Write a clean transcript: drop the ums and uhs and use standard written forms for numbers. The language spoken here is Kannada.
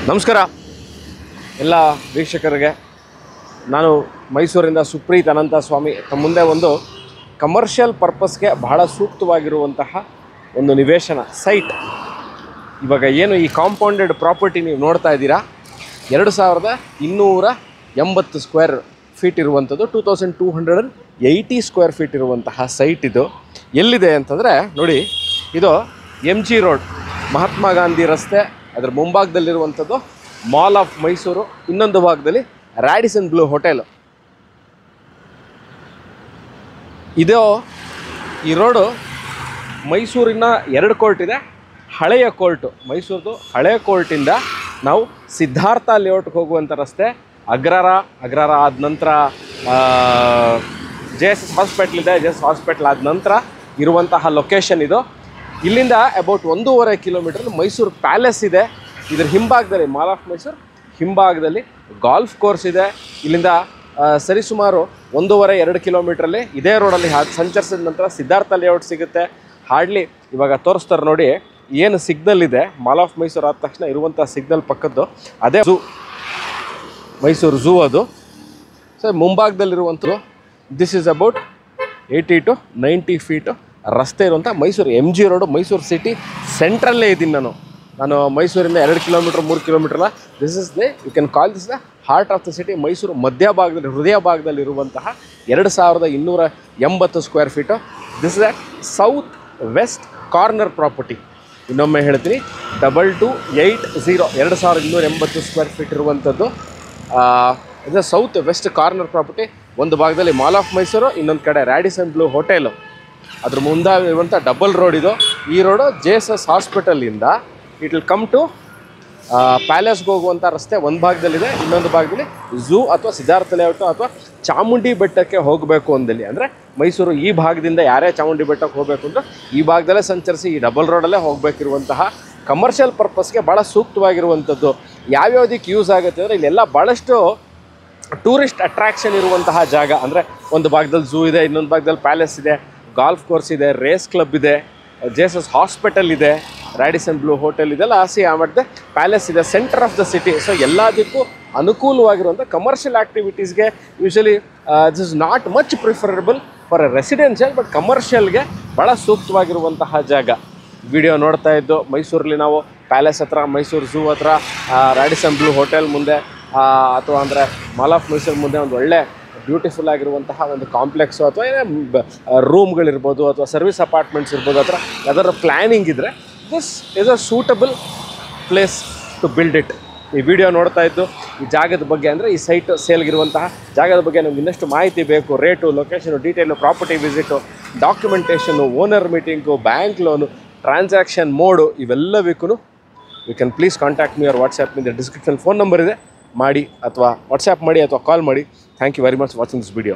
ನಮಸ್ಕಾರ ಎಲ್ಲ ವೀಕ್ಷಕರಿಗೆ. ನಾನು ಮೈಸೂರಿಂದ ಸುಪ್ರೀತ್ ಅನಂತ ಸ್ವಾಮಿ ತಮ್ಮ ಮುಂದೆ ಒಂದು ಕಮರ್ಷಿಯಲ್ ಪರ್ಪಸ್ಗೆ ಬಹಳ ಸೂಕ್ತವಾಗಿರುವಂತಹ ಒಂದು ನಿವೇಶನ ಸೈಟ್. ಇವಾಗ ಏನು ಈ ಕಾಂಪೌಂಡೆಡ್ ಪ್ರಾಪರ್ಟಿ ನೀವು ನೋಡ್ತಾ ಇದ್ದೀರಾ, 2280 ಸ್ಕ್ವೇರ್ ಫೀಟ್ ಇರುವಂಥದ್ದು, 2280 ಸ್ಕ್ವೇರ್ ಫೀಟ್ ಇರುವಂತಹ ಸೈಟ್. ಇದು ಎಲ್ಲಿದೆ ಅಂತಂದರೆ ನೋಡಿ, ಇದು MG ರೋಡ್, ಮಹಾತ್ಮ ಗಾಂಧಿ ರಸ್ತೆ, ಅದರ ಮುಂಭಾಗದಲ್ಲಿರುವಂಥದ್ದು ಮಾಲ್ ಆಫ್ ಮೈಸೂರು, ಇನ್ನೊಂದು ಭಾಗದಲ್ಲಿ ರ್ಯಾಡಿಸನ್ ಬ್ಲೂ ಹೋಟೆಲು. ಇದು ಈ ರೋಡು ಮೈಸೂರಿನ 2 ಕೋರ್ಟ್ ಇದೆ. ಹಳೆಯ ಕೋರ್ಟು, ಮೈಸೂರದು ಹಳೆಯ ಕೋರ್ಟಿಂದ ನಾವು ಸಿದ್ಧಾರ್ಥ ಲೇಔಟ್ಗೆ ಹೋಗುವಂಥ ರಸ್ತೆ, ಅಗ್ರಹಾರ ಆದ ನಂತರ JSS ಹಾಸ್ಪಿಟ್ಲ್ ಇದೆ, JSS ಹಾಸ್ಪಿಟ್ಲ್ ಆದ ನಂತರ ಇರುವಂತಹ ಲೊಕೇಶನ್ ಇದು. ಇಲ್ಲಿಂದ ಅಬೌಟ್ 1.5 ಕಿಲೋಮೀಟರ್ ಮೈಸೂರು ಪ್ಯಾಲೇಸ್ ಇದೆ. ಇದರ ಹಿಂಭಾಗದಲ್ಲಿ ಮಾಲ್ ಆಫ್ ಮೈಸೂರು ಹಿಂಭಾಗದಲ್ಲಿ ಗಾಲ್ಫ್ ಕೋರ್ಸ್ ಇದೆ. ಇಲ್ಲಿಂದ ಸರಿಸುಮಾರು 1.5-2 ಕಿಲೋಮೀಟ್ರಲ್ಲಿ ಇದೇ ರೋಡಲ್ಲಿ ಸಂಚರಿಸಿದ ನಂತರ ಸಿದ್ಧಾರ್ಥ ಲೇಔಟ್ ಸಿಗುತ್ತೆ. ಹಾರ್ಡ್ಲಿ ಇವಾಗ ತೋರಿಸ್ತಾರೆ ನೋಡಿ, ಏನು ಸಿಗ್ನಲ್ ಇದೆ ಮಾಲ್ ಆಫ್ ಮೈಸೂರು ಆದ ತಕ್ಷಣ ಇರುವಂಥ ಸಿಗ್ನಲ್ ಪಕ್ಕದ್ದು ಅದೇ ಝೂ, ಮೈಸೂರು ಝೂ. ಅದು ಸೊ ಮುಂಭಾಗದಲ್ಲಿರುವಂಥದ್ದು this is about 80 to 90 feet ರಸ್ತೆ ಇರುವಂಥ Mysuru MG road, Mysuru city ಸೆಂಟ್ರಲ್ಲೇ ಇದ್ದೀನಿ ನಾನು ಮೈಸೂರಿಂದ 2 ಕಿಲೋಮೀಟ್ರ್ 3 ಕಿಲೋಮೀಟ್ರಲ್ಲ. This is the, you can call this the heart of the city. Mysuru ಮಧ್ಯಭಾಗದಲ್ಲಿ, ಹೃದಯ ಭಾಗದಲ್ಲಿರುವಂತಹ 2280 square feet. This is the south west corner property. ಇನ್ನೊಮ್ಮೆ ಹೇಳ್ತೀನಿ, 2280 2280 ಸ್ಕ್ವೇರ್ ಫೀಟ್ ಇರುವಂಥದ್ದು. ಇದು ಸೌತ್ ವೆಸ್ಟ್ ಕಾರ್ನರ್ ಪ್ರಾಪರ್ಟಿ. ಒಂದು ಭಾಗದಲ್ಲಿ ಮಾಲ್ ಆಫ್ ಮೈಸೂರು, ಇನ್ನೊಂದು ಕಡೆ ರ್ಯಾಡಿಸನ್ ಬ್ಲೂ ಹೋಟೆಲು. ಅದ್ರ ಮುಂದೆ ಇರುವಂಥ ಡಬಲ್ ರೋಡ್ ಇದು. ಈ ರೋಡು JSS ಹಾಸ್ಪಿಟಲಿಂದ ಇಟ್ ವಿಲ್ ಕಮ್ ಟು ಪ್ಯಾಲೇಸ್ಗೆ ಹೋಗುವಂಥ ರಸ್ತೆ ಒಂದು ಭಾಗದಲ್ಲಿದೆ, ಇನ್ನೊಂದು ಭಾಗದಲ್ಲಿ ಝೂ ಅಥವಾ ಸಿದ್ಧಾರ್ಥ ಲೇಔಟು ಅಥವಾ ಚಾಮುಂಡಿ ಬೆಟ್ಟಕ್ಕೆ ಹೋಗಬೇಕು ಅಂದಲ್ಲಿ, ಅಂದರೆ ಮೈಸೂರು ಈ ಭಾಗದಿಂದ ಯಾರೇ ಚಾಮುಂಡಿ ಬೆಟ್ಟಕ್ಕೆ ಹೋಗಬೇಕು ಅಂದರೆ ಈ ಭಾಗದಲ್ಲೇ ಸಂಚರಿಸಿ ಈ ಡಬಲ್ ರೋಡಲ್ಲೇ ಹೋಗಬೇಕಿರುವಂತಹ ಕಮರ್ಷಿಯಲ್ ಪರ್ಪಸ್ಗೆ ಭಾಳ ಸೂಕ್ತವಾಗಿರುವಂಥದ್ದು. ಯಾವ್ಯಾವುದಕ್ಕೆ ಯೂಸ್ ಆಗುತ್ತೆ ಅಂದರೆ ಇಲ್ಲೆಲ್ಲ ಭಾಳಷ್ಟು ಟೂರಿಸ್ಟ್ ಅಟ್ರಾಕ್ಷನ್ ಇರುವಂತಹ ಜಾಗ. ಅಂದರೆ ಒಂದು ಭಾಗದಲ್ಲಿ ಝೂ ಇದೆ, ಇನ್ನೊಂದು ಭಾಗದಲ್ಲಿ ಪ್ಯಾಲೇಸ್ ಇದೆ, ಗಾಲ್ಫ್ ಕೋರ್ಸ್ ಇದೆ, ರೇಸ್ ಕ್ಲಬ್ ಇದೆ, JSS ಹಾಸ್ಪಿಟಲ್ ಇದೆ, ರ್ಯಾಡಿಸನ್ ಬ್ಲೂ ಹೋಟೆಲ್ ಇದೆಲ್ಲ ಆಮೇಲೆ ಪ್ಯಾಲೇಸ್ ಇದೆ, centre of the city. So ಎಲ್ಲದಕ್ಕೂ ಅನುಕೂಲವಾಗಿರುವಂಥ ಕಮರ್ಷಿಯಲ್ ಆ್ಯಕ್ಟಿವಿಟೀಸ್ಗೆ usually this is not much preferable for a residential, but ಕಮರ್ಷಿಯಲ್ಗೆ ಭಾಳ ಸೂಕ್ತವಾಗಿರುವಂತಹ ಜಾಗ. ವಿಡಿಯೋ ನೋಡ್ತಾ ಇದ್ದು ಮೈಸೂರಲ್ಲಿ ನಾವು ಪ್ಯಾಲೇಸ್ ಹತ್ರ, ಮೈಸೂರು ಝೂ ಹತ್ರ, ರ್ಯಾಡಿಸನ್ ಬ್ಲೂ ಹೋಟೆಲ್ ಮುಂದೆ ಅಥವಾ ಅಂದರೆ ಮಾಲ್ ಆಫ್ ಮೈಸೂರು ಮುಂದೆ ಒಂದು ಒಳ್ಳೆ ಬ್ಯೂಟಿಫುಲ್ ಆಗಿರುವಂತಹ ಒಂದು ಕಾಂಪ್ಲೆಕ್ಸು ಅಥವಾ ಏನೇ ರೂಮ್ಗಳಿರ್ಬೋದು ಅಥವಾ ಸರ್ವಿಸ್ ಅಪಾರ್ಟ್ಮೆಂಟ್ಸ್ ಇರ್ಬೋದು, ಅಥವಾ ಯಾವ್ದಾದ್ರು ಪ್ಲ್ಯಾನಿಂಗ್ ಇದ್ದರೆ this is a suitable place to build it. ಈ ವಿಡಿಯೋ ನೋಡ್ತಾ ಇದ್ದು ಈ ಜಾಗದ ಬಗ್ಗೆ, ಅಂದರೆ ಈ ಸೈಟ್ ಸೇಲ್ಗಿರುವಂತಹ ಜಾಗದ ಬಗ್ಗೆ ನಮ್ಗೆ ಇನ್ನಷ್ಟು ಮಾಹಿತಿ ಬೇಕು, rate, location, detail, property visit, documentation, owner meeting, bank loan, transaction mode, ಇವೆಲ್ಲವಕ್ಕೂ you can please contact me or WhatsApp. ನಿಂದ ಡಿಸ್ಕ್ರಿಪ್ಷನ್ ಫೋನ್ ನಂಬರ್ ಇದೆ, ಮಾಡಿ ಅಥವಾ ವಾಟ್ಸ್ಆ್ಯಪ್ ಮಾಡಿ ಅಥವಾ ಕಾಲ್ ಮಾಡಿ. Thank you very much watching this video.